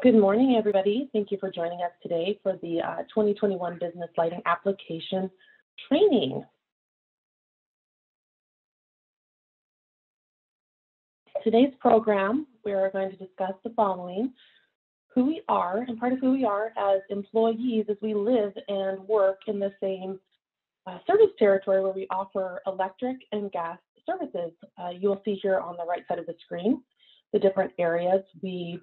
Good morning, everybody. Thank you for joining us today for the 2021 Business Lighting Application Training. Today's program, we are going to discuss the following: who we are, and part of who we are as employees as we live and work in the same service territory where we offer electric and gas services. You will see here on the right side of the screen the different areas we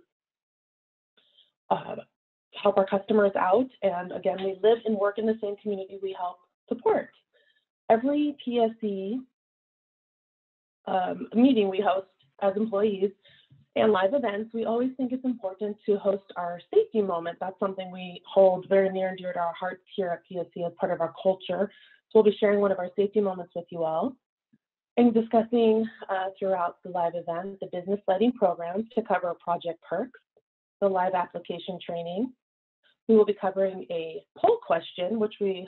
help our customers out. And again, we live and work in the same community we help support. Every PSE meeting we host as employees and live events, we always think it's important to host our safety moment. That's something we hold very near and dear to our hearts here at PSE as part of our culture. So we'll be sharing one of our safety moments with you all and discussing throughout the live event the business lighting programs to cover Project Perk, the live application training. We will be covering a poll question, which we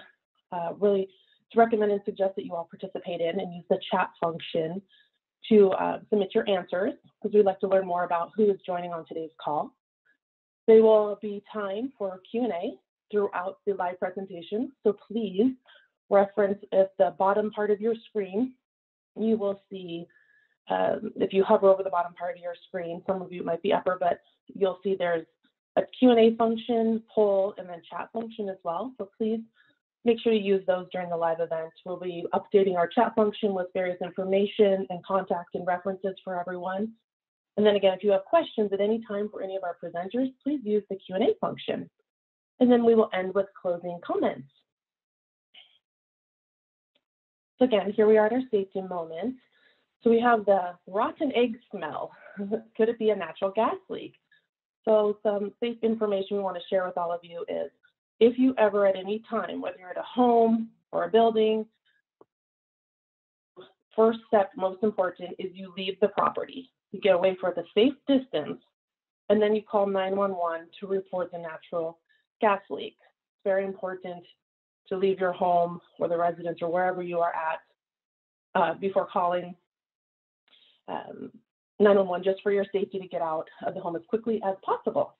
really recommend and suggest that you all participate in and use the chat function to submit your answers, because we'd like to learn more about who is joining on today's call. There will be time for Q&A throughout the live presentation, so please reference at the bottom part of your screen. You will see, if you hover over the bottom part of your screen, some of you might be upper, but you'll see there's a Q&A function, poll, and then chat function as well. So please make sure you use those during the live event. We'll be updating our chat function with various information and contact and references for everyone. And then again, if you have questions at any time for any of our presenters, please use the Q&A function. And then we will end with closing comments. So again, here we are at our safety moment. So we have the rotten egg smell. Could it be a natural gas leak? So some safe information we want to share with all of you is, if you ever at any time, whether you're at a home or a building, first step, most important, is you leave the property. You get away for the safe distance, and then you call 911 to report the natural gas leak. It's very important to leave your home or the residence or wherever you are at before calling 911, just for your safety, to get out of the home as quickly as possible.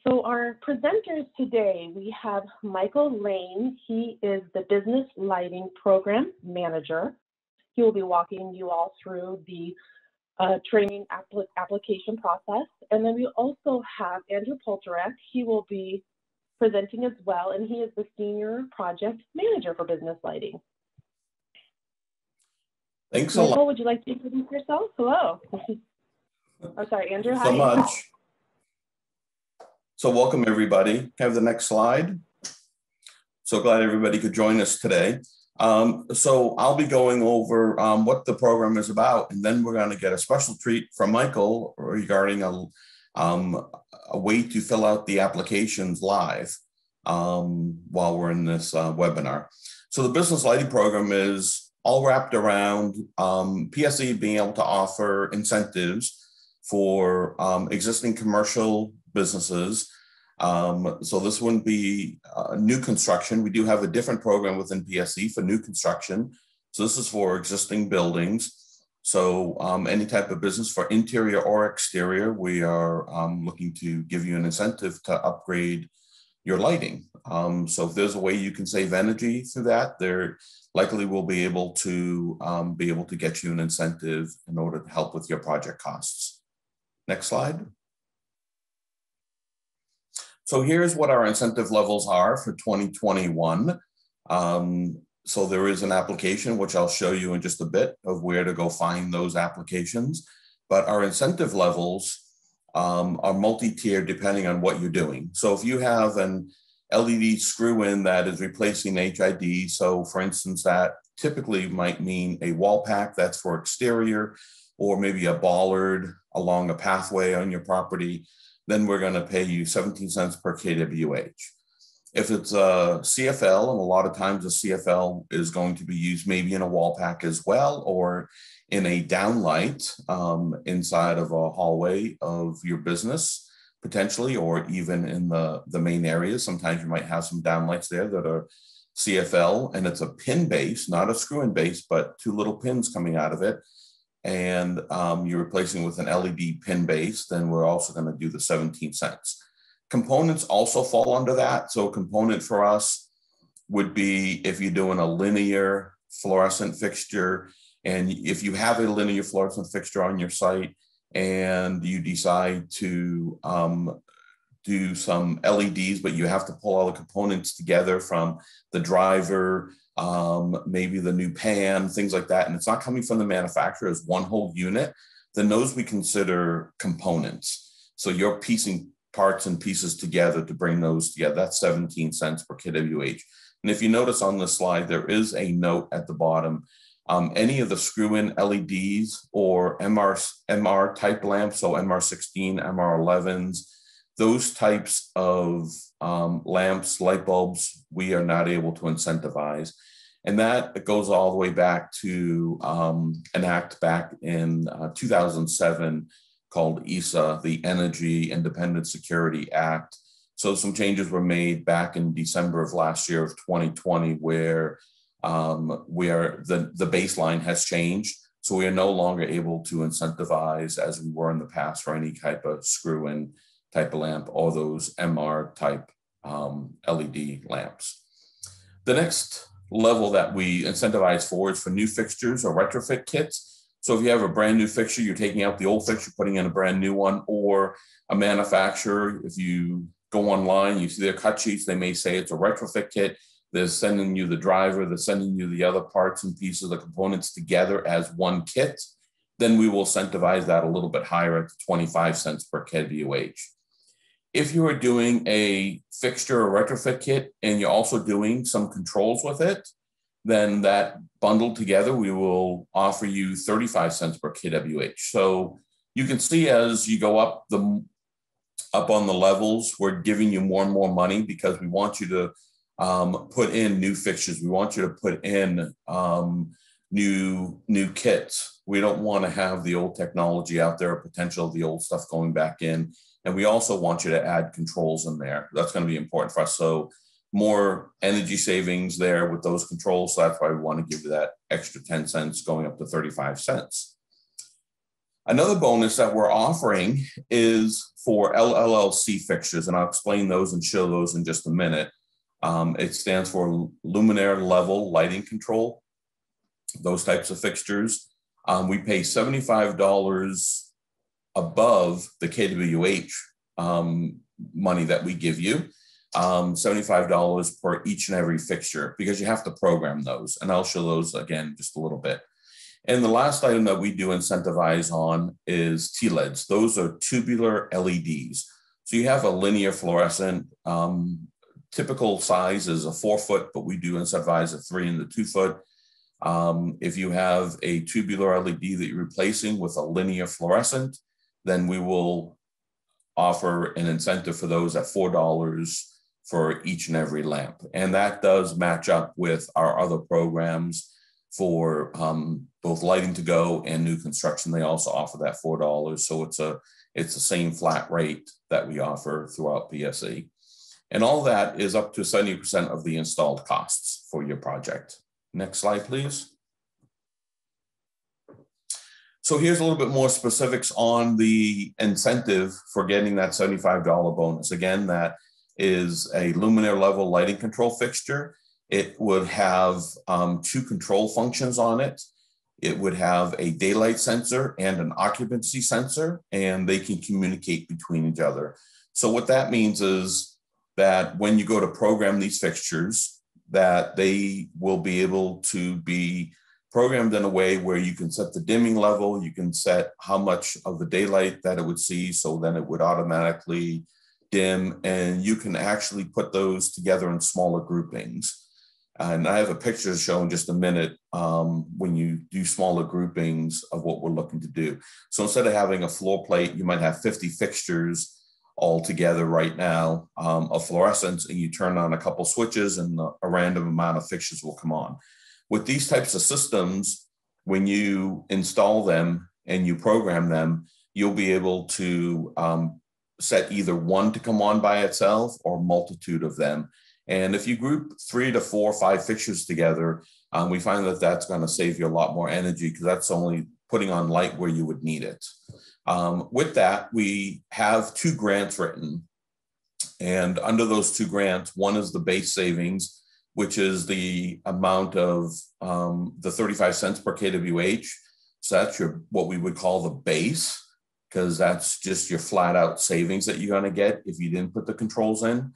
So our presenters today, we have Michael Lane. He is the Business Lighting Program Manager. He will be walking you all through the training application process. And then we also have Andrew Pultorak. He will be presenting as well, and he is the Senior Project Manager for Business Lighting. Thanks a lot. Michael, would you like to introduce yourself? Hello. Oh, sorry, Andrew. Thanks so much. So welcome, everybody. Have the next slide. So glad everybody could join us today. So I'll be going over what the program is about, and then we're going to get a special treat from Michael regarding a way to fill out the applications live while we're in this webinar. So the business lighting program is all wrapped around PSE being able to offer incentives for existing commercial businesses. So this wouldn't be new construction. We do have a different program within PSE for new construction. So this is for existing buildings. So any type of business for interior or exterior, we are looking to give you an incentive to upgrade your lighting. So if there's a way you can save energy through that, there likely will be able to get you an incentive in order to help with your project costs. Next slide. So here's what our incentive levels are for 2021. So there is an application, which I'll show you in just a bit, of where to go find those applications. But our incentive levels are multi-tiered depending on what you're doing. So if you have an LED screw-in that is replacing HID, so for instance, that typically might mean a wall pack that's for exterior, or maybe a bollard along a pathway on your property, then we're going to pay you 17 cents per kWh. If it's a CFL, and a lot of times a CFL is going to be used maybe in a wall pack as well, or in a downlight inside of a hallway of your business, potentially, or even in the main areas. Sometimes you might have some downlights there that are CFL, and it's a pin base, not a screw-in base, but two little pins coming out of it. and you're replacing with an LED pin base, then we're also going to do the 17 cents. Components also fall under that. So a component for us would be if you're doing a linear fluorescent fixture, and if you have a linear fluorescent fixture on your site and you decide to do some LEDs, but you have to pull all the components together from the driver, maybe the new pan, things like that, and it's not coming from the manufacturer as one whole unit, then those we consider components. So you're piecing parts and pieces together to bring those together. That's 17 cents per kWh. And if you notice on this slide, there is a note at the bottom. Any of the screw-in LEDs or MR type lamps, so MR16, MR11s, those types of lamps, light bulbs, we are not able to incentivize. And that goes all the way back to an act back in 2007 called ESA, the Energy Independent Security Act. So some changes were made back in December of last year of 2020, where the baseline has changed. So we are no longer able to incentivize as we were in the past for any type of screw-in type of lamp or those MR type LED lamps. The next level that we incentivize for is for new fixtures or retrofit kits. So if you have a brand new fixture, you're taking out the old fixture, putting in a brand new one, or a manufacturer, if you go online, you see their cut sheets, they may say it's a retrofit kit. They're sending you the driver, they're sending you the other parts and pieces, the components together as one kit. Then we will incentivize that a little bit higher at 25 cents per kWh. If you are doing a fixture or retrofit kit and you're also doing some controls with it, then that bundled together, we will offer you 35 cents per kWh. So you can see as you go up on the levels, we're giving you more and more money because we want you to put in new fixtures. We want you to put in new kits. We don't want to have the old technology out there, potential of the old stuff going back in. And we also want you to add controls in there. That's going to be important for us. So more energy savings there with those controls. So that's why we want to give you that extra 10 cents going up to 35 cents. Another bonus that we're offering is for LLLC fixtures, and I'll explain those and show those in just a minute. It stands for luminaire level lighting control, those types of fixtures. We pay $75 above the kWh money that we give you, $75 per each and every fixture, because you have to program those. And I'll show those again just a little bit. And the last item that we do incentivize on is TLEDs. Those are tubular LEDs. So you have a linear fluorescent, typical size is a 4 foot, but we do incentivize a 3 and the 2 foot. If you have a tubular LED that you're replacing with a linear fluorescent, then we will offer an incentive for those at $4 for each and every lamp. And that does match up with our other programs for both lighting to go and new construction. They also offer that $4. So it's the same flat rate that we offer throughout PSE. And all that is up to 70% of the installed costs for your project. Next slide, please. So here's a little bit more specifics on the incentive for getting that $75 bonus. Again, that is a luminaire level lighting control fixture. It would have 2 control functions on it. It would have a daylight sensor and an occupancy sensor, and they can communicate between each other. So what that means is that when you go to program these fixtures, that they will be able to be programmed in a way where you can set the dimming level, you can set how much of the daylight that it would see, so then it would automatically dim, and you can actually put those together in smaller groupings. And I have a picture to show in just a minute when you do smaller groupings of what we're looking to do. So instead of having a floor plate, you might have 50 fixtures all together right now of fluorescence, and you turn on a couple switches and a random amount of fixtures will come on. With these types of systems, when you install them and you program them, you'll be able to set either one to come on by itself or a multitude of them. And if you group 3 to 4 or 5 fixtures together, we find that that's going to save you a lot more energy, because that's only putting on light where you would need it. With that, we have 2 grants written. And under those 2 grants, one is the base savings, which is the amount of the 35 cents per kWh. So that's what we would call the base, because that's just your flat out savings that you're going to get if you didn't put the controls in.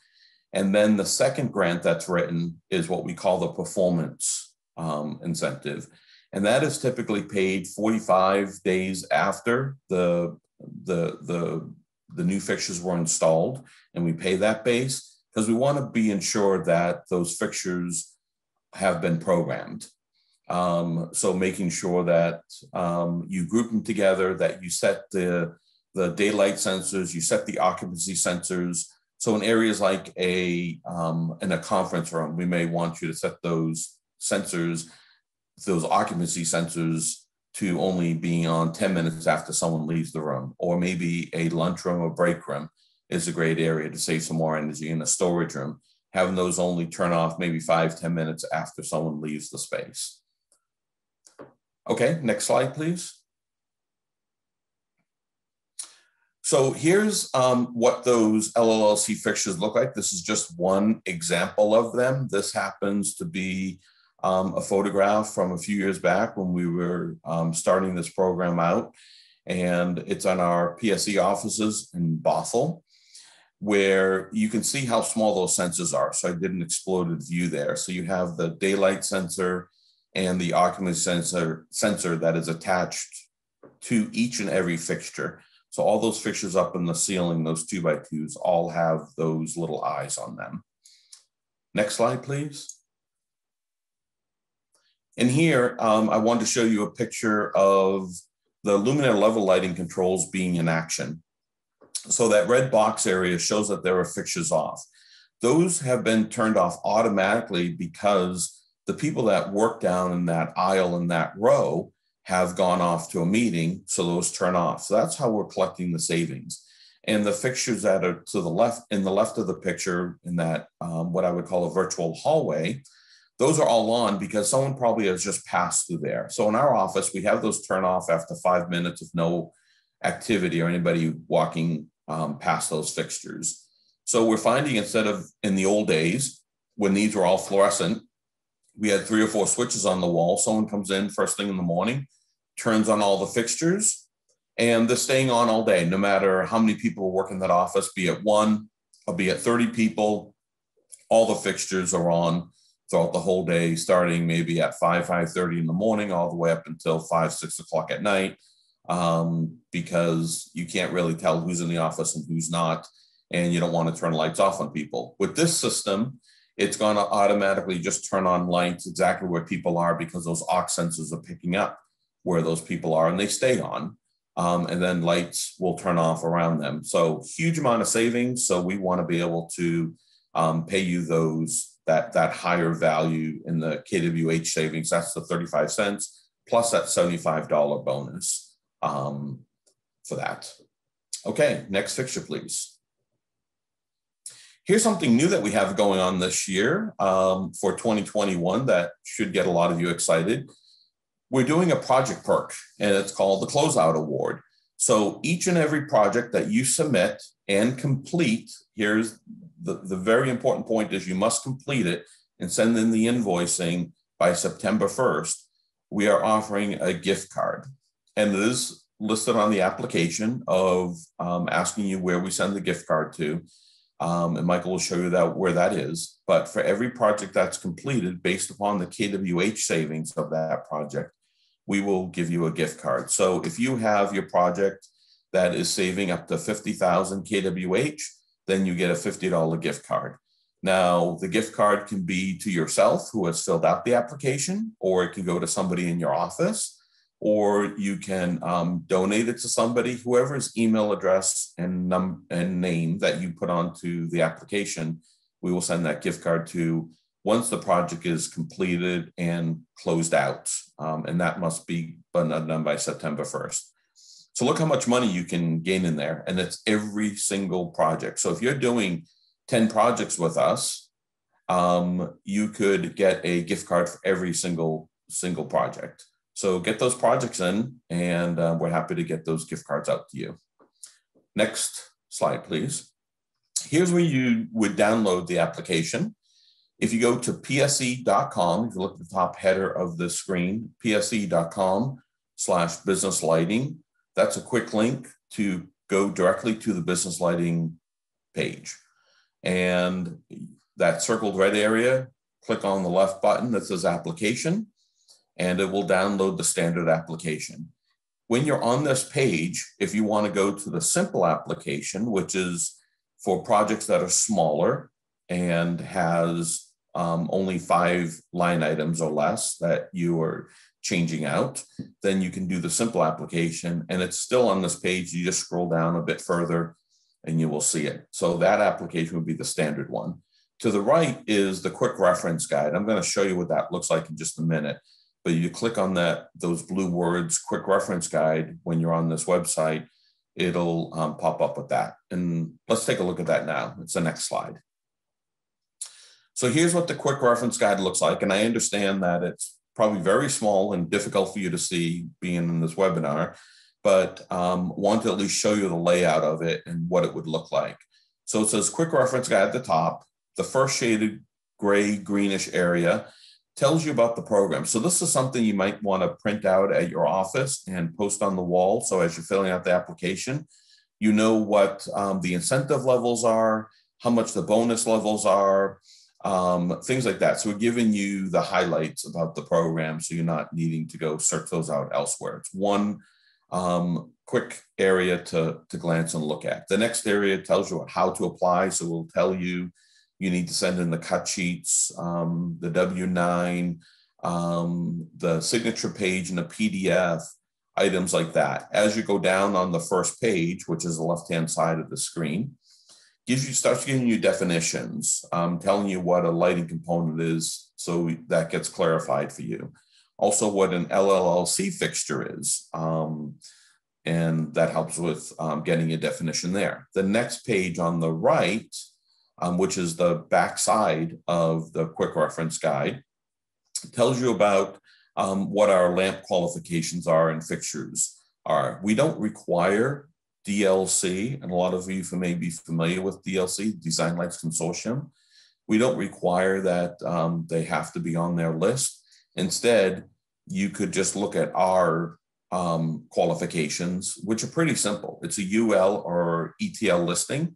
And then the second grant that's written is what we call the performance incentive. And that is typically paid 45 days after the new fixtures were installed, and we pay that base because we want to be ensured that those fixtures have been programmed. So making sure that you group them together, that you set the daylight sensors, you set the occupancy sensors. So in areas like in a conference room, we may want you to set those sensors, those occupancy sensors, to only being on 10 minutes after someone leaves the room. Or maybe a lunchroom or break room is a great area to save some more energy. In a storage room, having those only turn off maybe 5-10 minutes after someone leaves the space. Okay, next slide, please. So here's what those LLLC fixtures look like. This is just one example of them. This happens to be a photograph from a few years back when we were starting this program out. And it's on our PSE offices in Bothell, where you can see how small those sensors are. So I did an exploded view there. So you have the daylight sensor and the occupancy sensor that is attached to each and every fixture. So all those fixtures up in the ceiling, those 2x2s, all have those little eyes on them. Next slide, please. And here, I wanted to show you a picture of the luminaire level lighting controls being in action. So that red box area shows that there are fixtures off. Those have been turned off automatically because the people that work down in that aisle in that row have gone off to a meeting, so those turn off. So that's how we're collecting the savings. And the fixtures that are to the left, in the left of the picture, in that what I would call a virtual hallway, those are all on because someone probably has just passed through there. So in our office, we have those turn off after 5 minutes of no activity or anybody walking past those fixtures. So we're finding, instead of in the old days, when these were all fluorescent, we had 3 or 4 switches on the wall. Someone comes in first thing in the morning, turns on all the fixtures, and they're staying on all day, no matter how many people are working that office, be it 1 or be it 30 people, all the fixtures are on throughout the whole day, starting maybe at 5:30 in the morning, all the way up until 5-6 o'clock at night, because you can't really tell who's in the office and who's not, and you don't want to turn lights off on people. With this system, it's going to automatically just turn on lights exactly where people are, because those aux sensors are picking up where those people are, and they stay on, and then lights will turn off around them. So huge amount of savings. So we want to be able to pay you that higher value in the kWh savings. That's the 35 cents plus that $75 bonus for that. Okay, next fixture, please. Here's something new that we have going on this year for 2021 that should get a lot of you excited. We're doing a project perk, and it's called the Closeout Award. So each and every project that you submit and complete, here's the very important point, is you must complete it and send in the invoicing by September 1st. We are offering a gift card, and it is listed on the application of asking you where we send the gift card to. And Michael will show you where that is. But for every project that's completed based upon the kWh savings of that project, we will give you a gift card. So if you have your project that is saving up to 50,000 kWh, then you get a $50 gift card. Now, the gift card can be to yourself who has filled out the application, or it can go to somebody in your office, or you can donate it to somebody, whoever's email address and name that you put onto the application, we will send that gift card to once the project is completed and closed out. And that must be done by September 1st. So look how much money you can gain in there, and it's every single project. So if you're doing 10 projects with us, you could get a gift card for every single project. So get those projects in, and we're happy to get those gift cards out to you. Next slide, please. Here's where you would download the application. If you go to pse.com, if you look at the top header of the screen, pse.com/business lighting, that's a quick link to go directly to the business lighting page. And that circled red area, click on the left button that says application, and it will download the standard application. When you're on this page, if you want to go to the simple application, which is for projects that are smaller and has only 5 line items or less that you are changing out, then you can do the simple application, and it's still on this page. You just scroll down a bit further and you will see it. So that application would be the standard one. To the right is the quick reference guide. I'm going to show you what that looks like in just a minute, but you click on those blue words, quick reference guide, when you're on this website, it'll pop up with that. And let's take a look at that now. It's the next slide. So here's what the quick reference guide looks like. And I understand that it's probably very small and difficult for you to see being in this webinar, but want to at least show you the layout of it and what it would look like. So it says quick reference guide at the top. The first shaded gray greenish area tells you about the program. So this is something you might want to print out at your office and post on the wall. So as you're filling out the application, you know what the incentive levels are, how much the bonus levels are, things like that. So we're giving you the highlights about the program, so you're not needing to go search those out elsewhere. It's one quick area to glance and look at. The next area tells you how to apply. So we'll tell you need to send in the cut sheets, the W-9, the signature page, and the PDF, items like that. As you go down on the first page, which is the left-hand side of the screen, starts giving you definitions, telling you what a lighting component is, so that gets clarified for you. Also, what an LLLC fixture is, and that helps with getting a definition there. The next page on the right, which is the back side of the quick reference guide, tells you about what our lamp qualifications are and fixtures are. We don't require DLC, and a lot of you may be familiar with DLC, Design Lights Consortium. We don't require that they have to be on their list. Instead, you could just look at our qualifications, which are pretty simple. It's a UL or ETL listing.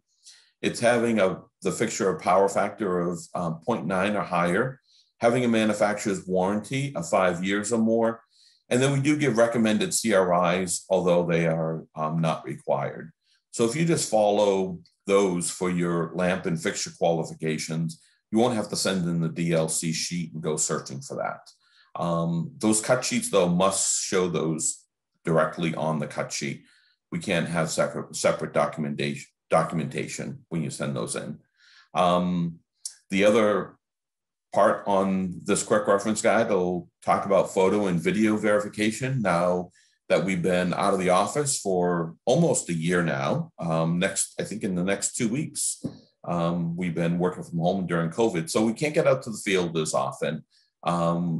It's having the fixture a power factor of 0.9 or higher, having a manufacturer's warranty of 5 years or more. And then we do give recommended CRIs, although they are not required. So if you just follow those for your lamp and fixture qualifications, you won't have to send in the DLC sheet and go searching for that. Those cut sheets, though, must show those directly on the cut sheet. We can't have separate documentation when you send those in. The other part on this quick reference guide will talk about photo and video verification. Now that we've been out of the office for almost a year now, I think in the next 2 weeks, we've been working from home during COVID, so we can't get out to the field as often.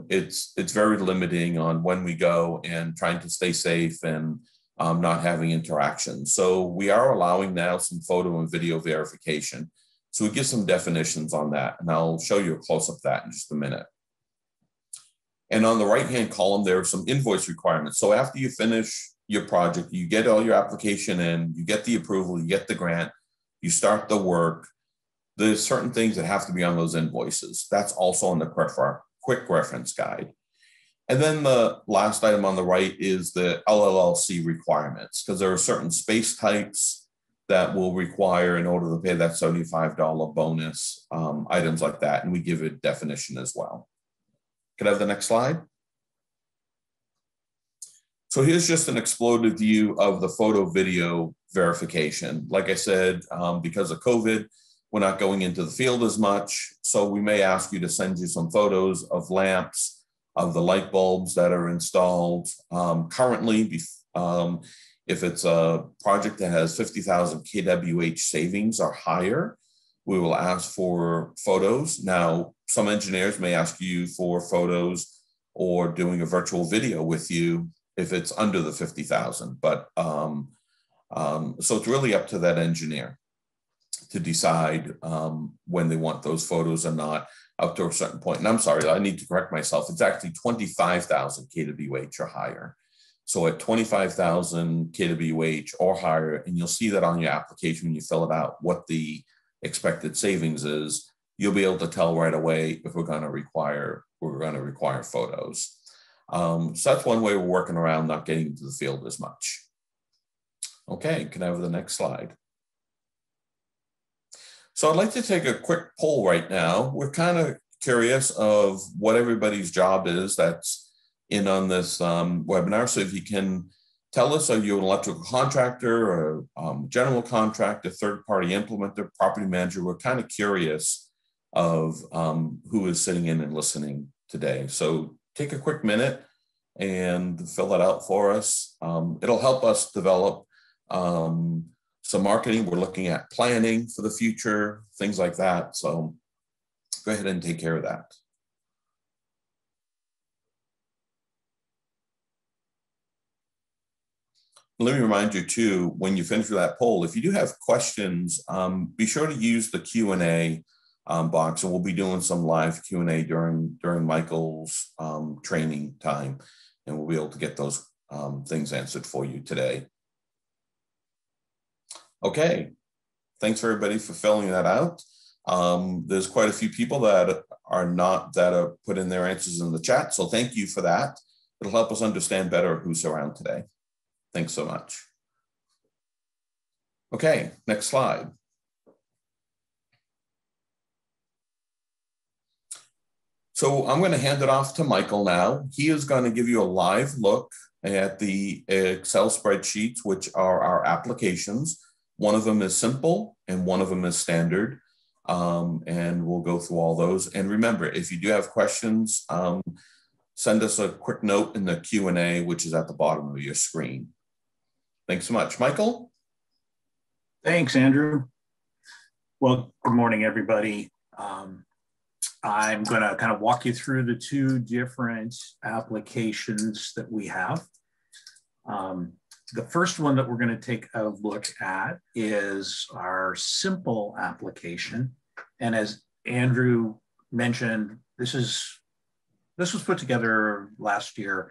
It's very limiting on when we go and trying to stay safe and not having interactions. So we are allowing now some photo and video verification. So we give some definitions on that, and I'll show you a close-up of that in just a minute. And on the right-hand column, there are some invoice requirements. So after you finish your project, you get all your application in, you get the approval, you get the grant, you start the work. There's certain things that have to be on those invoices. That's also on the quick reference guide. And then the last item on the right is the LLLC requirements, because there are certain space types that will require in order to pay that $75 bonus, items like that. And we give a definition as well. Could I have the next slide? So here's just an exploded view of the photo video verification. Like I said, because of COVID, we're not going into the field as much. So we may ask you to send you some photos of lamps, of the light bulbs that are installed currently. If it's a project that has 50,000 kWh savings or higher, we will ask for photos. Now, some engineers may ask you for photos or doing a virtual video with you if it's under the 50,000. But so it's really up to that engineer to decide when they want those photos or not, up to a certain point. And I'm sorry, I need to correct myself. It's actually 25,000 kWh or higher. So at 25,000 kWh or higher, and you'll see that on your application when you fill it out, what the expected savings is, you'll be able to tell right away if we're going to require photos. So that's one way we're working around not getting into the field as much. Okay, can I have the next slide? So I'd like to take a quick poll right now. We're kind of curious of what everybody's job is that's in on this webinar. So if you can tell us, are you an electrical contractor or general contractor, third-party implementer, property manager? We're kind of curious of who is sitting in and listening today. So take a quick minute and fill that out for us. It'll help us develop some marketing. We're looking at planning for the future, things like that. So go ahead and take care of that. Let me remind you too, when you finish with that poll, if you do have questions, be sure to use the Q&A box, and we'll be doing some live Q&A during Michael's training time, and we'll be able to get those things answered for you today. Okay, thanks for everybody for filling that out. There's quite a few people that are put in their answers in the chat, so thank you for that. It'll help us understand better who's around today. Thanks so much. Okay, next slide. So I'm going to hand it off to Michael now. He is going to give you a live look at the Excel spreadsheets, which are our applications. One of them is simple and one of them is standard. And we'll go through all those. And remember, if you do have questions, send us a quick note in the Q&A, which is at the bottom of your screen. Thanks so much. Michael? Thanks, Andrew. Well, good morning, everybody. I'm going to kind of walk you through the two different applications that we have. The first one that we're going to take a look at is our simple application. And as Andrew mentioned, this was put together last year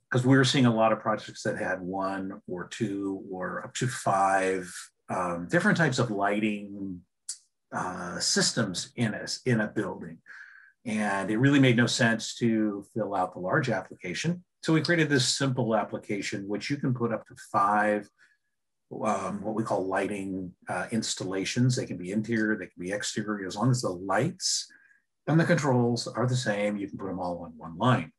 because we were seeing a lot of projects that had one or two or up to five different types of lighting systems in a building. And it really made no sense to fill out the large application. So we created this simple application, which you can put up to five, what we call lighting installations. They can be interior, they can be exterior, as long as the lights and the controls are the same, you can put them all on one line,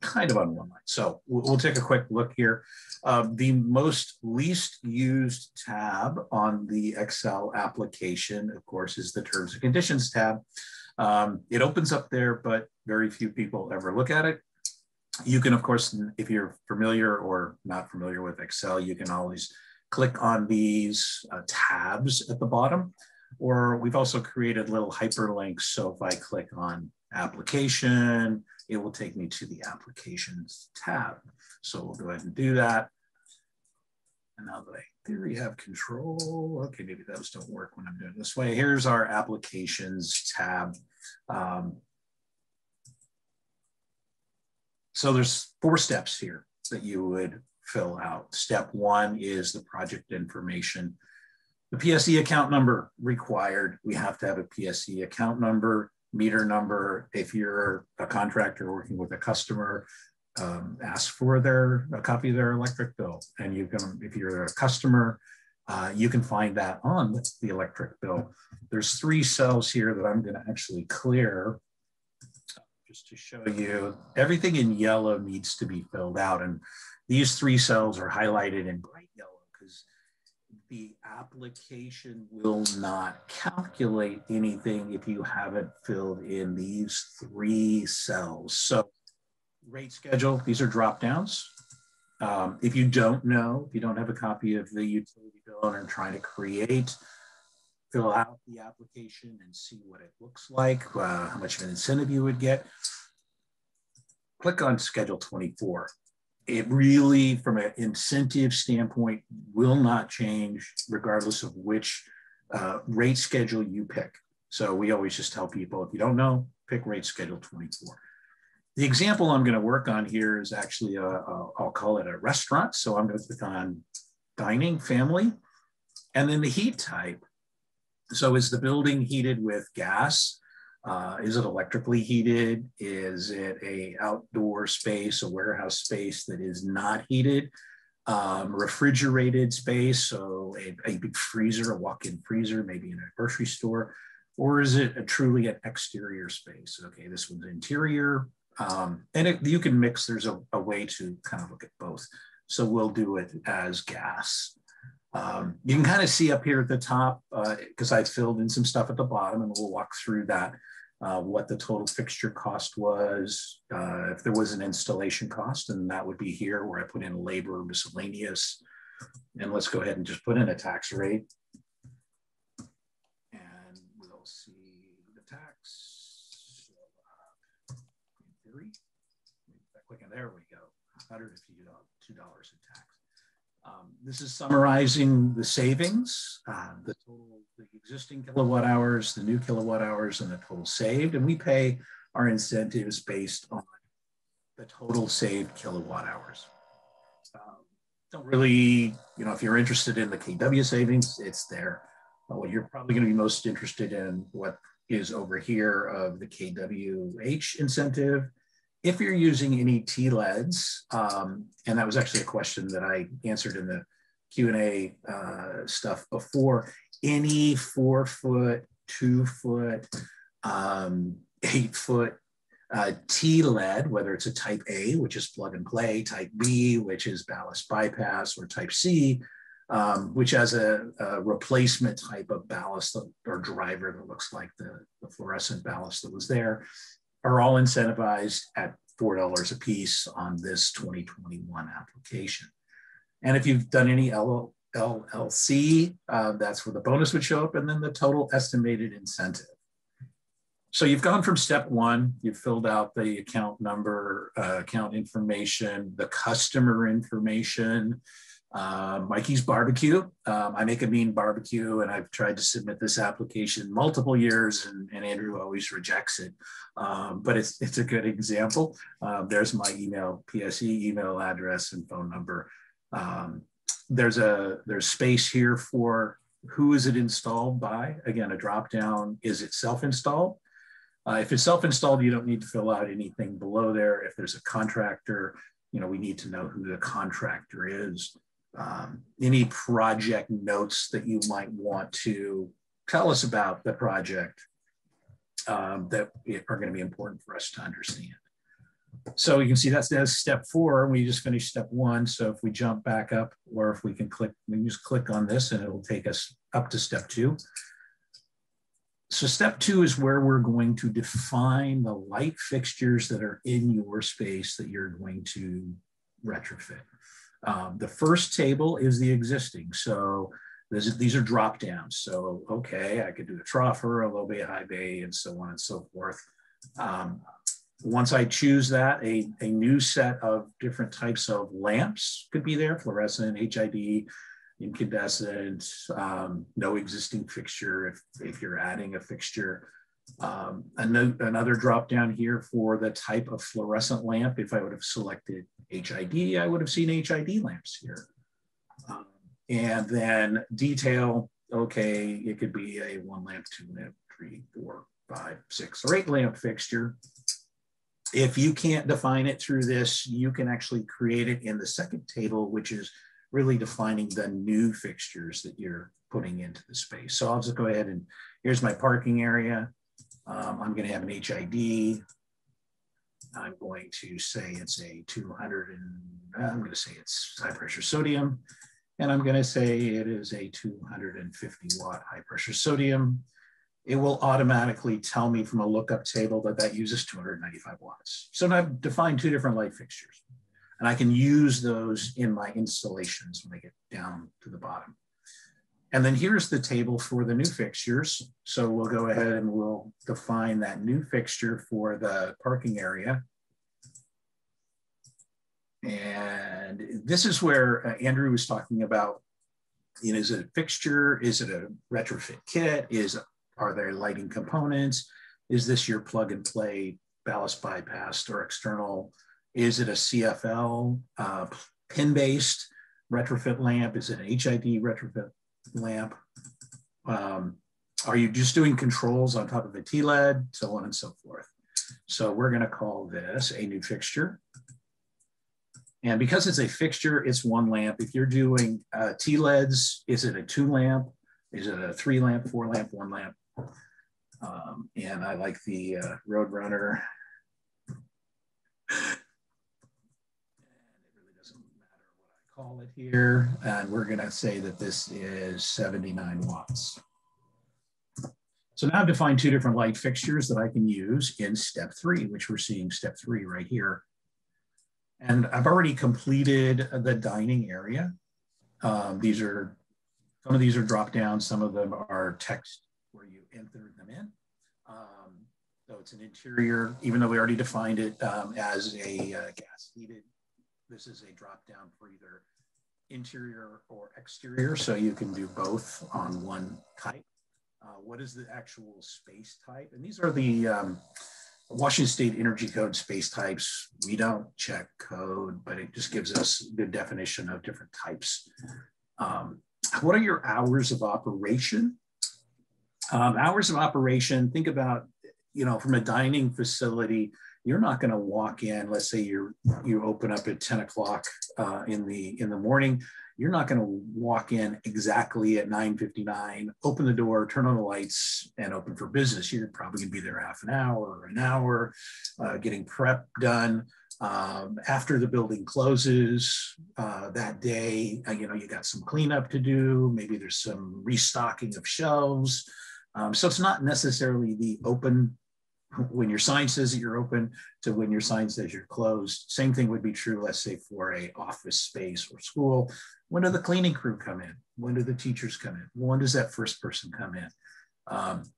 kind of on one line. So we'll take a quick look here. The most least used tab on the Excel application, of course, is the Terms and Conditions tab. It opens up there, but very few people ever look at it. You can, of course, if you're familiar or not familiar with Excel, you can always click on these tabs at the bottom, or we've also created little hyperlinks. So if I click on application, it will take me to the applications tab. So we'll go ahead and do that. And now that I theory have control, okay, maybe those don't work when I'm doing it this way. Here's our applications tab. So there's 4 steps here that you would fill out. Step 1 is the project information. The PSE account number required. We have to have a PSE account number, meter number. If you're a contractor working with a customer, ask for a copy of their electric bill. And you can, if you're a customer, you can find that on the electric bill. There's 3 cells here that I'm going to actually clear just to show you. Everything in yellow needs to be filled out. And these 3 cells are highlighted in bright yellow because the application will not calculate anything if you haven't filled in these 3 cells. So rate schedule, these are drop downs. If you don't know, if you don't have a copy of the utility bill and are trying to create, fill out the application and see what it looks like, how much of an incentive you would get. click on Schedule 24. It really, from an incentive standpoint, will not change regardless of which rate schedule you pick. So we always just tell people, if you don't know, pick rate schedule 24. The example I'm going to work on here is actually, I'll call it a restaurant. So I'm going to click on dining, family, and then the heat type. So is the building heated with gas? Is it electrically heated? Is it a outdoor space, a warehouse space that is not heated? Refrigerated space, so a big freezer, a walk-in freezer, maybe in a grocery store, or is it truly an exterior space? Okay, this one's interior, and you can mix. There's a way to kind of look at both. So we'll do it as gas. You can kind of see up here at the top, because I filled in some stuff at the bottom, and we'll walk through that. What the total fixture cost was, if there was an installation cost, and that would be here where I put in labor, miscellaneous, and let's go ahead and just put in a tax rate. And we'll see the tax. In theory, clicking there we go, $152 in tax. This is summarizing the savings, the existing kilowatt hours, the new kilowatt hours, and the total saved. And we pay our incentives based on the total saved kilowatt hours. Don't really, if you're interested in the KW savings, it's there. What you're probably going to be most interested in, what is over here of the KWH incentive. If you're using any TLEDs, and that was actually a question that I answered in the Q&A stuff before, any 4-foot, 2-foot, 8-foot TLED, whether it's a type A, which is plug and play, type B, which is ballast bypass, or type C, which has a replacement type of ballast or driver that looks like the fluorescent ballast that was there, are all incentivized at $4 a piece on this 2021 application. And if you've done any LLLC, that's where the bonus would show up, and then the total estimated incentive. So you've gone from step one, you've filled out the account number, account information, the customer information, Mikey's Barbecue. I make a mean barbecue, and I've tried to submit this application multiple years, and Andrew always rejects it. But it's a good example. There's my email, PSE email address and phone number. There's space here for who is it installed by. Again, a drop down, is it self-installed? If it's self-installed, you don't need to fill out anything below there. If there's a contractor, we need to know who the contractor is. Any project notes that you might want to tell us about the project that are going to be important for us to understand. So you can see that's step 4. We just finished step 1. So if we jump back up, or if we can just click on this, and it'll take us up to step 2. So step 2 is where we're going to define the light fixtures that are in your space that you're going to retrofit. The first table is the existing. So these are drop downs. So, okay, I could do a troffer, a low bay, high bay, and so on and so forth. Once I choose that, a new set of different types of lamps could be there: fluorescent, HID, incandescent, no existing fixture if you're adding a fixture. Another drop down here for the type of fluorescent lamp. If I would have selected HID, I would have seen HID lamps here. And then detail, okay, it could be a 1 lamp, 2 lamp, 3, 4, 5, 6, or 8 lamp fixture. If you can't define it through this, you can actually create it in the second table, which is really defining the new fixtures that you're putting into the space. So I'll just go ahead, and here's my parking area. I'm going to have an HID. I'm going to say it's a 200, and I'm going to say it's high pressure sodium. And I'm going to say it is a 250 watt high pressure sodium. It will automatically tell me from a lookup table that uses 295 watts. So now I've defined 2 different light fixtures, and I can use those in my installations when I get down to the bottom. And then here's the table for the new fixtures. So we'll go ahead and we'll define that new fixture for the parking area. And this is where Andrew was talking about, is it a fixture? Is it a retrofit kit? Are there lighting components? Is this your plug and play ballast bypassed or external? Is it a CFL pin-based retrofit lamp? Is it an HID retrofit lamp? Are you just doing controls on top of a T-LED, so on and so forth? So we're going to call this a new fixture. And because it's a fixture, it's one lamp. If you're doing T-LEDs, is it a 2 lamp? Is it a 3 lamp, 4 lamp, 1 lamp? And I like the Roadrunner. And it really doesn't matter what I call it here. And we're going to say that this is 79 watts. So now I've defined 2 different light fixtures that I can use in step 3, which we're seeing step 3 right here. And I've already completed the dining area. Some of these are drop down, some of them are text where you enter them in. So it's an interior, even though we already defined it as a gas heated, this is a drop down for either interior or exterior. So you can do both on one type. What is the actual space type? And these are the Washington State Energy Code space types. We don't check code, but it just gives us a good definition of different types. What are your hours of operation? Hours of operation, think about, from a dining facility, you're not going to walk in, let's say you open up at 10 o'clock in the morning. You're not going to walk in exactly at 9:59, open the door, turn on the lights, and open for business. You're probably going to be there half an hour, getting prep done. After the building closes that day, you got some cleanup to do. Maybe there's some restocking of shelves. So it's not necessarily the open when your sign says that you're open to when your sign says you're closed. Same thing would be true, let's say, for a office space or school. When do the cleaning crew come in? When do the teachers come in? When does that first person come in?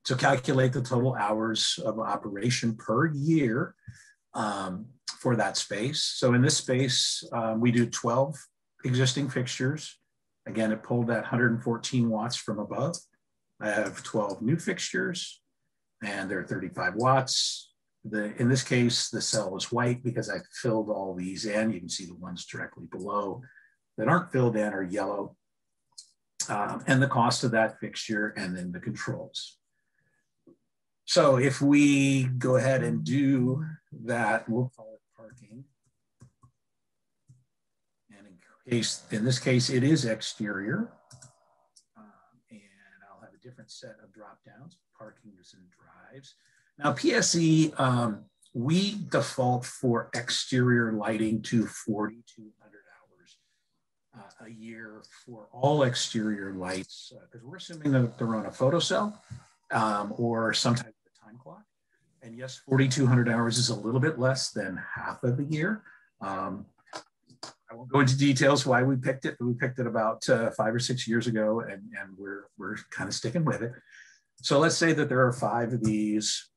So calculate the total hours of operation per year for that space. So in this space, we do 12 existing fixtures. Again, it pulled that 114 watts from above. I have 12 new fixtures, and they're 35 watts. In this case, the cell is white because I filled all these in. You can see the ones directly below that aren't filled in are yellow. And the cost of that fixture, and then the controls. So if we go ahead and do that, we'll call it parking. And in this case, it is exterior. And I'll have a different set of drop downs, parkings and drives. Now PSE, we default for exterior lighting to 4,200 hours a year for all exterior lights, because we're assuming that they're on a photocell or some type of time clock. And yes, 4,200 hours is a little bit less than half of the year. I won't go into details why we picked it, but we picked it about 5 or 6 years ago, and we're kind of sticking with it. So let's say that there are 5 of these,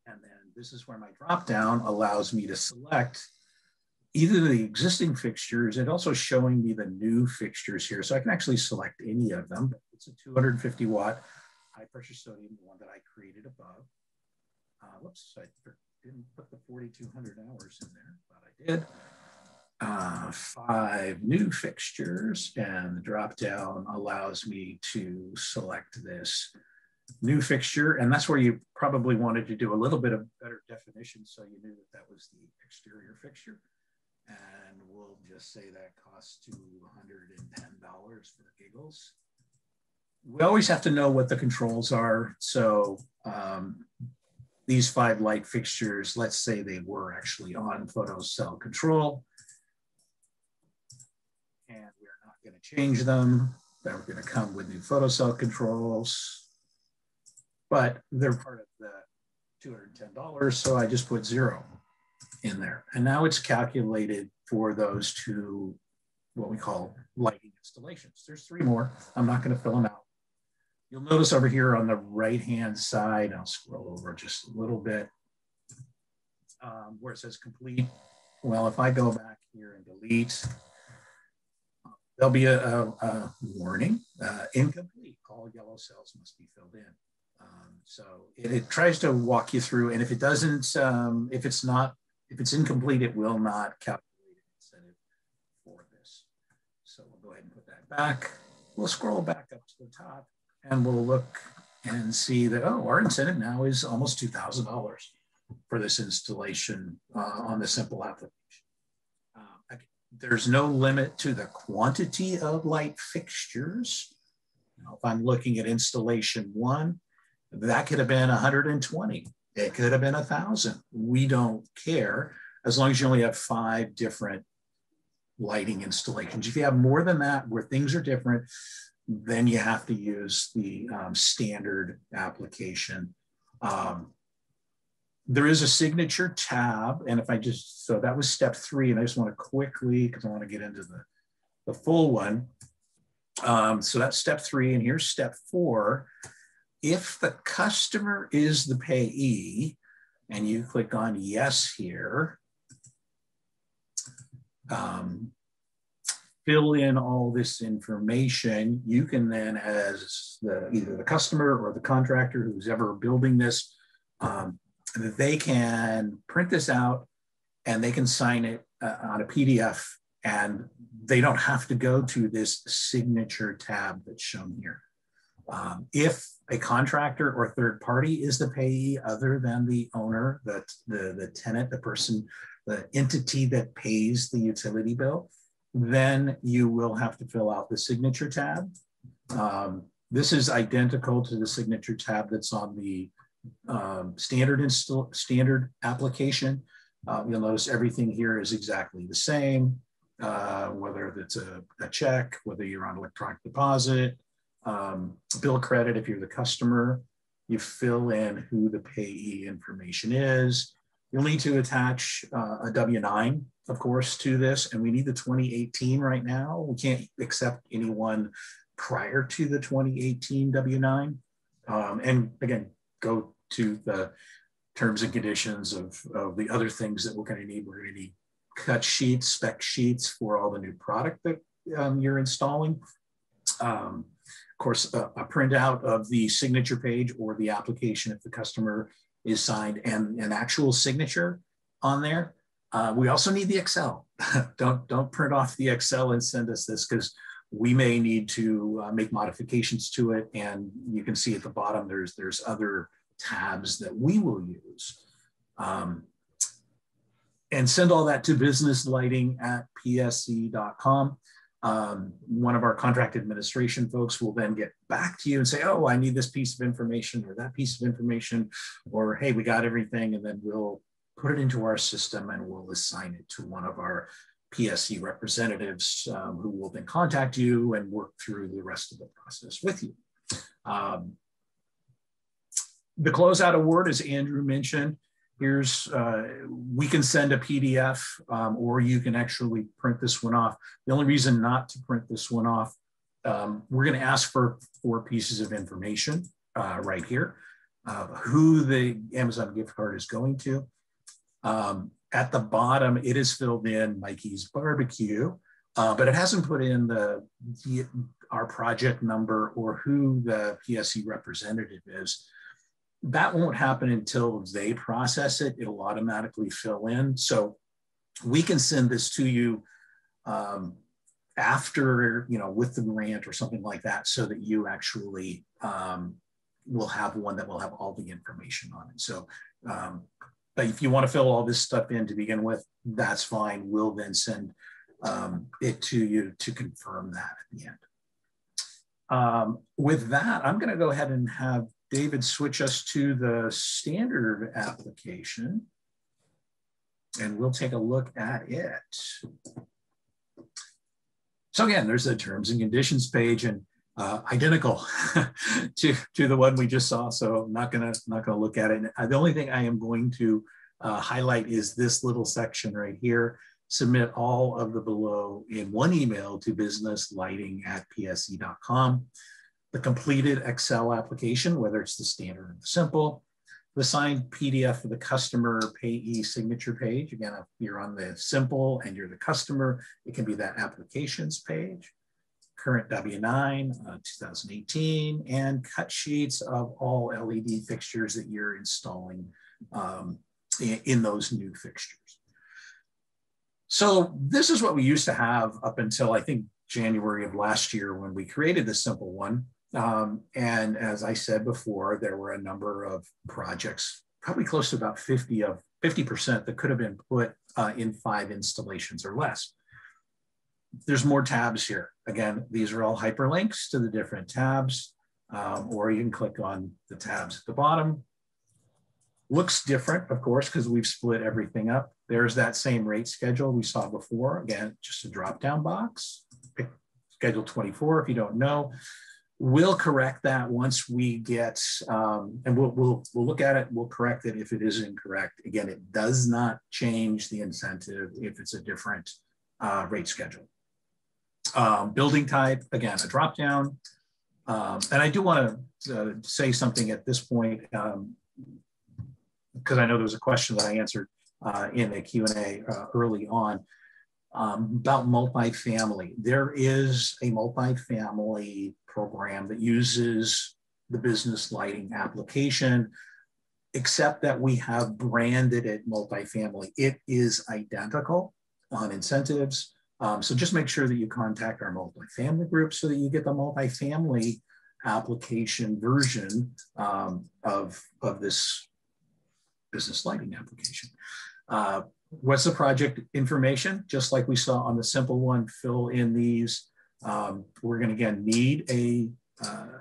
and then this is where my drop down allows me to select either the existing fixtures and also showing me the new fixtures here. So I can actually select any of them. It's a 250 watt high pressure sodium, the one that I created above. Whoops, I didn't put the 4,200 hours in there, but I did. 5 new fixtures, and the drop down allows me to select this new fixture. And that's where you probably wanted to do a little bit of better definition so you knew that that was the exterior fixture. And we'll just say that costs $210 for giggles. We always have to know what the controls are. So these 5 light fixtures, let's say they were actually on photocell control. And we're not going to change them. They're going to come with new photocell controls, but they're part of the $210. So I just put 0 in there. And now it's calculated for those 2, what we call lighting installations. There's 3 more. I'm not going to fill them out. You'll notice over here on the right-hand side, I'll scroll over just a little bit, where it says complete. Well, if I go back here and delete. There'll be a warning, incomplete. All yellow cells must be filled in. So it tries to walk you through, and if it doesn't, if it's incomplete, it will not calculate an incentive for this. So we'll go ahead and put that back. We'll scroll back up to the top, and we'll look and see that, oh, our incentive now is almost $2,000 for this installation on the simple application. There's no limit to the quantity of light fixtures. Now, if I'm looking at installation 1, that could have been 120. It could have been 1,000. We don't care as long as you only have 5 different lighting installations. If you have more than that where things are different, then you have to use the standard application. There is a signature tab, and if I just, so that was step 3, and I just want to quickly, because I want to get into the full one. So that's step 3, and here's step 4. If the customer is the payee, and you click on yes here, fill in all this information, you can then, as either the customer or the contractor who's ever building this, they can print this out and they can sign it on a PDF, and they don't have to go to this signature tab that's shown here. If a contractor or third party is the payee other than the owner, the tenant, the person, the entity that pays the utility bill, then you will have to fill out the signature tab. This is identical to the signature tab that's on the standard application. You'll notice everything here is exactly the same, whether it's a check, whether you're on electronic deposit, bill credit if you're the customer. You fill in who the payee information is. You'll need to attach a W-9, of course, to this, and we need the 2018 right now. We can't accept anyone prior to the 2018 W-9. And again, go to the terms and conditions of the other things that we're going to need. We're going to need cut sheets, spec sheets for all the new product that you're installing. Of course, a printout of the signature page or the application if the customer is signed, and an actual signature on there. We also need the Excel. Don't print off the Excel and send us this, because we may need to make modifications to it. And you can see at the bottom, there's other tabs that we will use. And send all that to businesslighting@psc.com. One of our contract administration folks will then get back to you and say, oh, I need this piece of information or that piece of information, or hey, we got everything. And then we'll put it into our system and we'll assign it to one of our PSC representatives who will then contact you and work through the rest of the process with you. The closeout award, as Andrew mentioned, here's, we can send a PDF or you can actually print this one off. The only reason not to print this one off, we're going to ask for 4 pieces of information right here, who the Amazon gift card is going to. At the bottom, it is filled in Mikey's Barbecue, but it hasn't put in our project number or who the PSC representative is. That won't happen until they process it. It'll automatically fill in. So we can send this to you after, with the grant or something like that, so that you actually will have one that will have all the information on it. So, but if you want to fill all this stuff in to begin with, that's fine. We'll then send it to you to confirm that at the end. With that, I'm going to go ahead and have David switch us to the standard application, and we'll take a look at it. So again, there's the terms and conditions page, and identical to the one we just saw. So I'm not gonna look at it. The only thing I am going to highlight is this little section right here. Submit all of the below in one email to businesslighting@psc.com. The completed Excel application, whether it's the standard or the simple, the signed PDF for the customer payee signature page. Again, if you're on the simple and you're the customer, it can be that applications page. Current W-9, 2018, and cut sheets of all LED fixtures that you're installing in those new fixtures. So this is what we used to have up until I think January of last year when we created the simple one. And as I said before, there were a number of projects, probably close to about 50% that could have been put in 5 installations or less. There's more tabs here. Again, these are all hyperlinks to the different tabs, or you can click on the tabs at the bottom. Looks different, of course, because we've split everything up. There's that same rate schedule we saw before. Again, just a drop-down box. Pick schedule 24 if you don't know. We'll correct that once we get, and we'll look at it, we'll correct it if it is incorrect. Again, it does not change the incentive if it's a different rate schedule. Building type, again, a drop down. And I do want to say something at this point, because I know there was a question that I answered in the Q&A early on about multifamily. There is a multifamily program that uses the business lighting application, except that we have branded it multifamily. It is identical on incentives. So just make sure that you contact our multifamily group so that you get the multifamily application version of this business lighting application. What's the project information? Just like we saw on the simple one, fill in these. We're going to again need a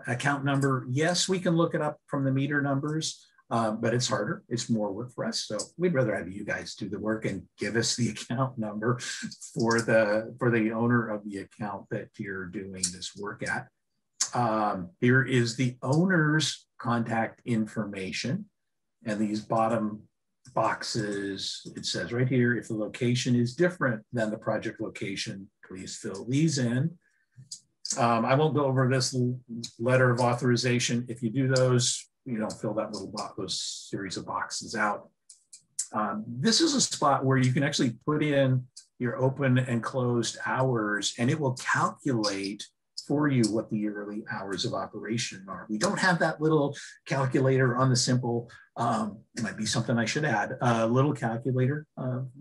account number. Yes, we can look it up from the meter numbers, but it's harder. It's more work for us. So we'd rather have you guys do the work and give us the account number for the owner of the account that you're doing this work at. Here is the owner's contact information, and these bottom boxes, it says right here, if the location is different than the project location, please fill these in. I won't go over this letter of authorization. If you do those, you don't fill that little box, those series of boxes out. This is a spot where you can actually put in your open and closed hours, and it will calculate for you what the yearly hours of operation are. We don't have that little calculator on the simple. It might be something I should add, a little calculator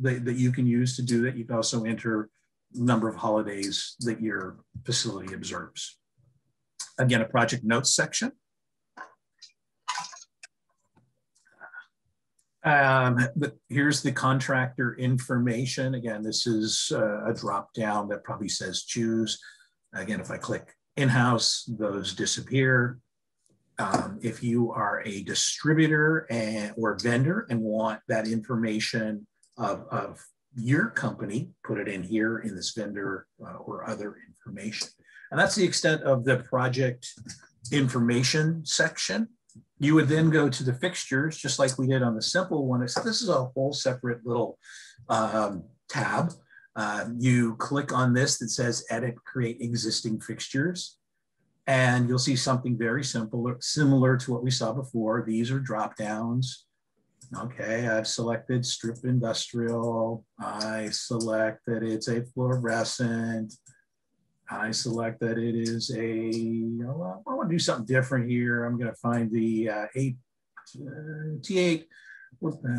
that you can use to do that. You can also enter the number of holidays that your facility observes. Again, a project notes section. Here's the contractor information. Again, this is a drop down that probably says choose. Again, if I click in-house, those disappear. If you are a distributor or vendor and want that information of your company, put it in here in this vendor or other information. And that's the extent of the project information section. You would then go to the fixtures, just like we did on the simple one, except this is a whole separate little tab. You click on this that says edit, create existing fixtures, and you'll see something very simple, similar to what we saw before. These are drop downs. Okay, I've selected strip industrial. I select that it's a fluorescent. I select that it is a, I want to do something different here. I'm going to find the T8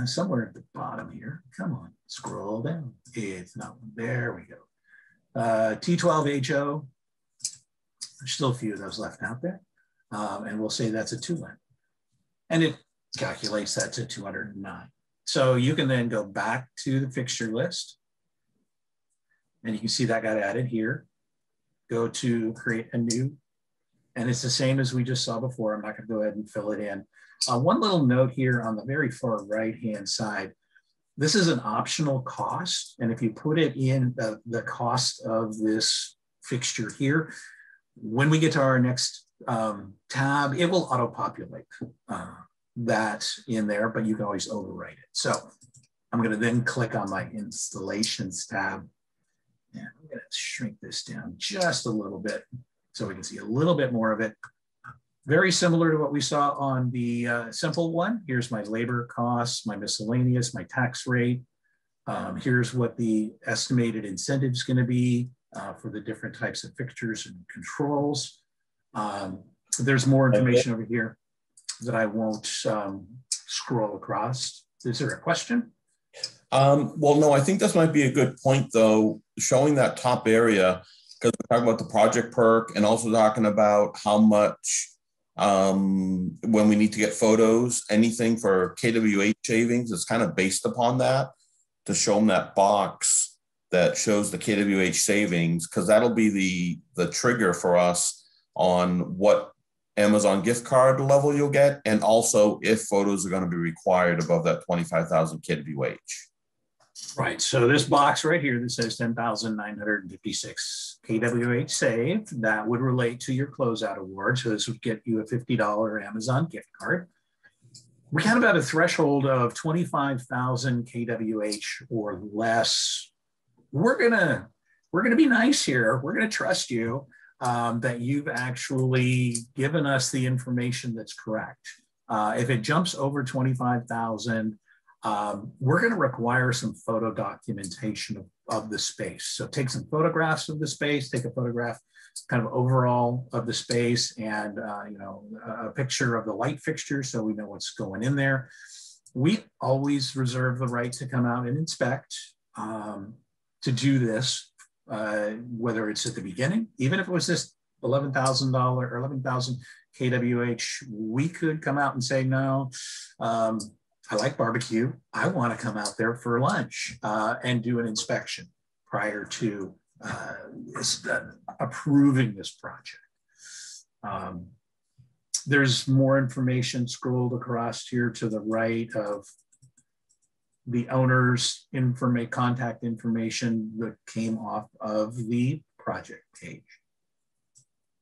somewhere at the bottom here. Come on, scroll down. It's not, there we go. T12HO, there's still a few of those left out there. And we'll say that's a 2-len. And it calculates that to 209. So you can then go back to the fixture list. And you can see that got added here. Go to create a new, and it's the same as we just saw before. I'm not going to go ahead and fill it in. One little note here on the very far right-hand side, this is an optional cost. And if you put it in the cost of this fixture here, when we get to our next tab, it will auto-populate that in there, but you can always overwrite it. So I'm going to then click on my installations tab. And I'm going to shrink this down just a little bit so we can see a little bit more of it. Very similar to what we saw on the simple one. Here's my labor costs, my miscellaneous, my tax rate. Here's what the estimated incentive is going to be for the different types of fixtures and controls. There's more information over here that I won't scroll across. Is there a question? Well, no, I think this might be a good point, though, showing that top area, because we're talking about the project perk and also talking about how much when we need to get photos, anything for KWH savings is kind of based upon that, to show them that box that shows the KWH savings, because that'll be the trigger for us on what Amazon gift card level you'll get, and also if photos are going to be required above that 25,000 KWH. Right, so this box right here that says 10,956 KWH saved, that would relate to your closeout award. So this would get you a $50 Amazon gift card. We kind of have a threshold of 25,000 KWH or less. We're gonna be nice here. We're gonna trust you that you've actually given us the information that's correct. If it jumps over 25,000, we're going to require some photo documentation of the space. So take some photographs of the space, take a photograph kind of overall of the space, and a picture of the light fixture so we know what's going in there. We always reserve the right to come out and inspect, to do this, whether it's at the beginning, even if it was this $11,000 or 11,000 KWH, we could come out and say, no, I like barbecue. I want to come out there for lunch and do an inspection prior to approving this project. There's more information scrolled across here to the right of the owner's contact information that came off of the project page.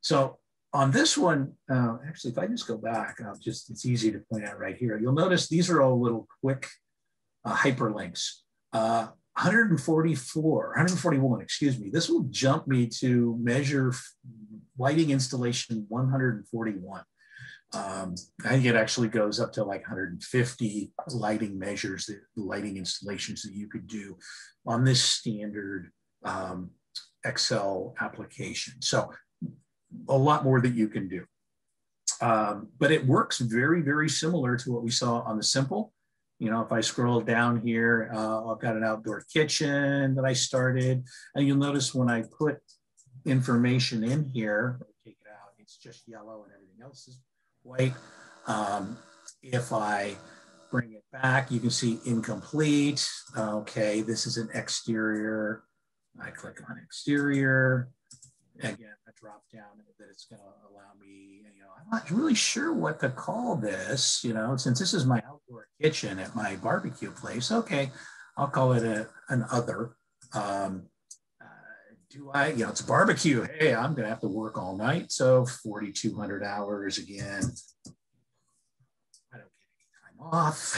So on this one, actually, if I just go back, it's easy to point out right here. You'll notice these are all little quick hyperlinks. 141, excuse me. This will jump me to measure lighting installation 141. I think it actually goes up to like 150 lighting measures, lighting installations that you could do on this standard Excel application. So a lot more that you can do. But it works very, very similar to what we saw on the simple. You know, if I scroll down here, I've got an outdoor kitchen that I started. And you'll notice when I put information in here, take it out, it's just yellow and everything else is white. If I bring it back, you can see incomplete. Okay, this is an exterior. I click on exterior. Again, a drop down that it's going to allow me, I'm not really sure what to call this, since this is my outdoor kitchen at my barbecue place. Okay, I'll call it an other. It's barbecue. Hey, I'm going to have to work all night. So 4,200 hours again. I don't get any time off.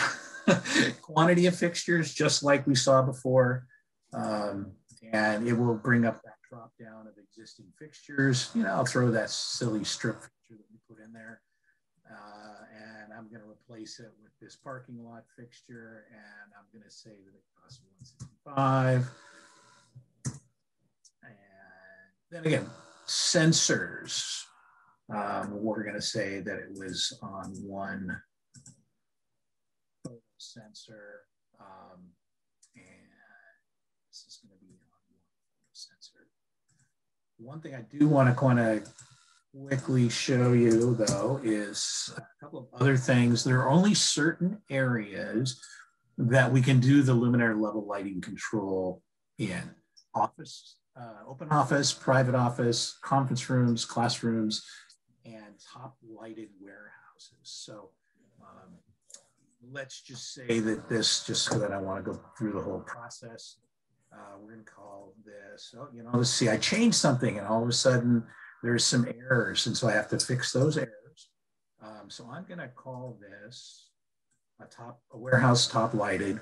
Quantity of fixtures, just like we saw before. And it will bring up that drop down of existing fixtures. I'll throw that silly strip fixture that we put in there. And I'm going to replace it with this parking lot fixture. And I'm going to say that it costs $165. And then again, sensors. We're going to say that it was on one photo sensor. And this is going to be on one photo sensor. One thing I do want to kind of quickly show you, though, is a couple of other things. There are only certain areas that we can do the luminary level lighting control in. Office, open office, private office, conference rooms, classrooms, and top lighted warehouses. So let's just say that this, just so that I want to go through the whole process, we're going to call this, let's see, I changed something and all of a sudden there's some errors. And so I have to fix those errors. So I'm going to call this a warehouse top lighted.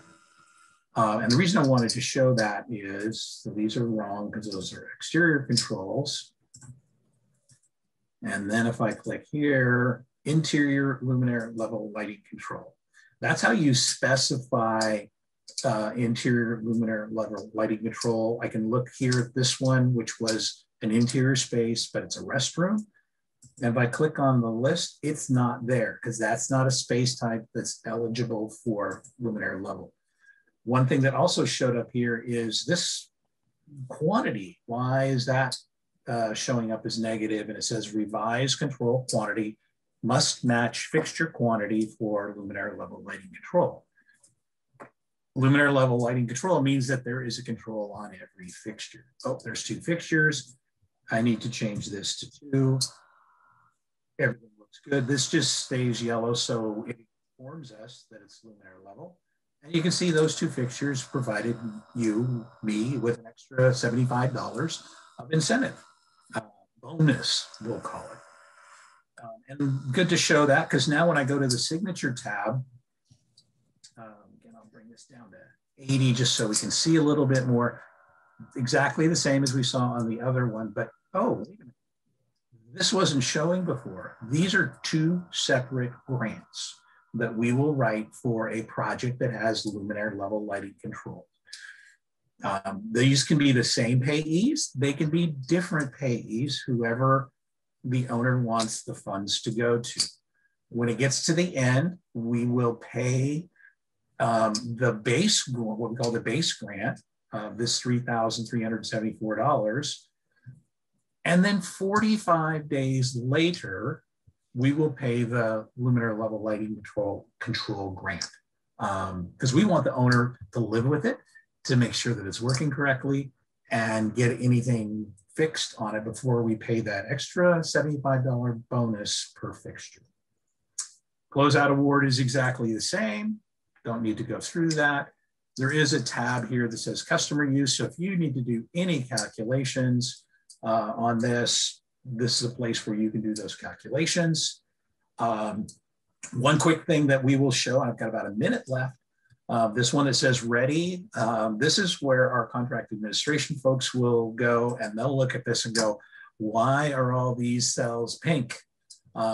And the reason I wanted to show that is, so these are wrong because those are exterior controls. And then if I click here, interior luminaire level lighting control. That's how you specify interior luminaire level lighting control. I can look here at this one, which was an interior space, but it's a restroom. And if I click on the list, it's not there because that's not a space type that's eligible for luminaire level. One thing that also showed up here is this quantity. Why is that showing up as negative? And it says revise control quantity must match fixture quantity for luminaire level lighting control. Luminaire level lighting control means that there is a control on every fixture. Oh, there's 2 fixtures. I need to change this to 2. Everything looks good. This just stays yellow, so it informs us that it's luminaire level. And you can see those 2 fixtures provided me, with an extra $75 of incentive. Bonus, we'll call it. And good to show that, because now when I go to the signature tab, again, I'll bring this down to 80 just so we can see a little bit more. Exactly the same as we saw on the other one, but oh, wait a minute. This wasn't showing before. These are 2 separate grants that we will write for a project that has luminaire level lighting control. These can be the same payees. They can be different payees, whoever the owner wants the funds to go to. When it gets to the end, we will pay the base, what we call the base grant, this $3,374. And then 45 days later, we will pay the luminaire level lighting control grant. Because we want the owner to live with it, to make sure that it's working correctly and get anything fixed on it before we pay that extra $75 bonus per fixture. Closeout award is exactly the same. Don't need to go through that. There is a tab here that says customer use. So if you need to do any calculations on this, this is a place where you can do those calculations. One quick thing that we will show, I've got about a minute left. This one that says ready, this is where our contract administration folks will go and they'll look at this and go, why are all these cells pink?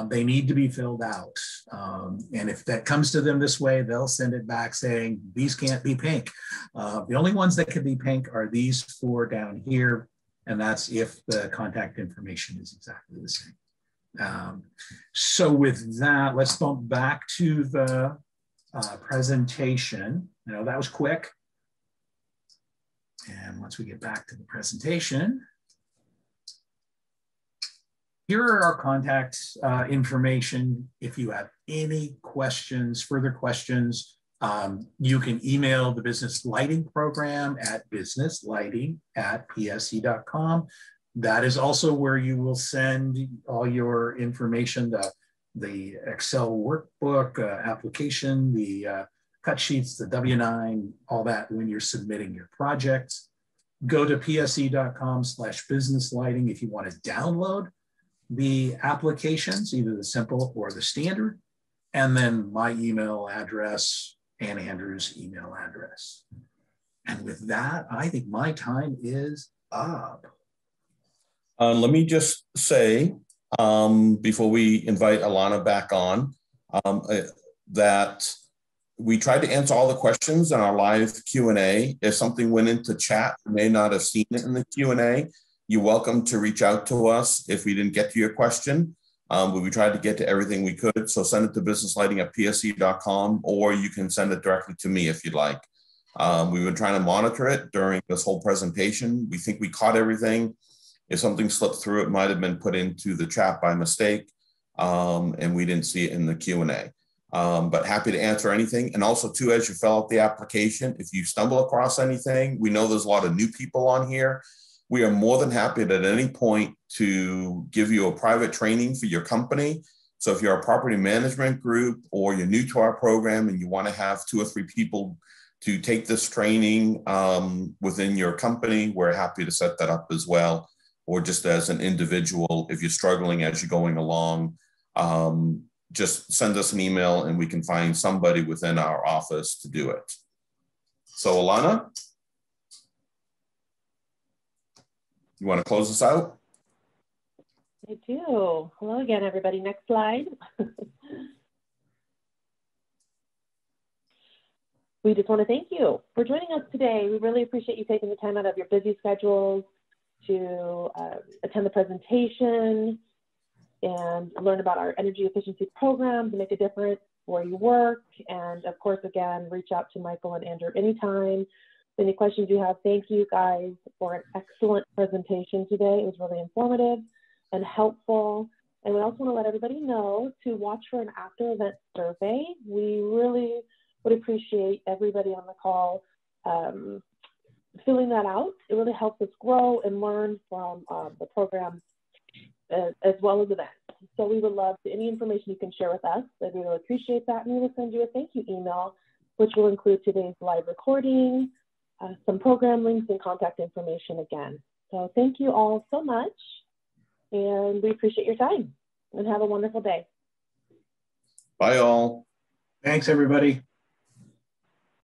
They need to be filled out. And if that comes to them this way, they'll send it back saying, these can't be pink. The only ones that can be pink are these 4 down here. And that's if the contact information is exactly the same. So with that, let's bump back to the presentation. I know that was quick. And once we get back to the presentation, here are our contact information. If you have any questions, further questions, you can email the business lighting program at businesslighting@psc.com. That is also where you will send all your information, the Excel workbook, application, the cut sheets, the W-9, all that when you're submitting your projects. Go to psc.com/businesslighting if you want to download the applications, either the simple or the standard, and then my email address and Andrew's email address. And with that, I think my time is up. Let me just say, before we invite Alana back on, that we tried to answer all the questions in our live Q&A. If something went into chat, you may not have seen it in the Q&A. You're welcome to reach out to us if we didn't get to your question. But we tried to get to everything we could. So send it to businesslighting@psc.com, or you can send it directly to me if you'd like. We've been trying to monitor it during this whole presentation. We think we caught everything. If something slipped through, it might have been put into the chat by mistake, and we didn't see it in the Q&A. But happy to answer anything. And also, too, as you fill out the application, if you stumble across anything, we know there's a lot of new people on here. We are more than happy at any point to give you a private training for your company. So if you're a property management group or you're new to our program and you want to have 2 or 3 people to take this training within your company, we're happy to set that up as well. Or just as an individual, if you're struggling as you're going along, just send us an email and we can find somebody within our office to do it. So Alana, you want to close us out? I do. Hello again, everybody. Next slide. We just want to thank you for joining us today. We really appreciate you taking the time out of your busy schedules to attend the presentation and learn about our energy efficiency program to make a difference where you work. And of course, again, reach out to Michael and Andrew anytime. Any questions you have, thank you guys for an excellent presentation today. It was really informative and helpful. And we also want to let everybody know to watch for an after event survey. We really would appreciate everybody on the call filling that out. It really helps us grow and learn from the program as well as events. So we would love any information you can share with us. We really appreciate that. And we will send you a thank you email, which will include today's live recording, some program links and contact information again. So thank you all so much. And we appreciate your time and have a wonderful day. Bye all. Thanks, everybody.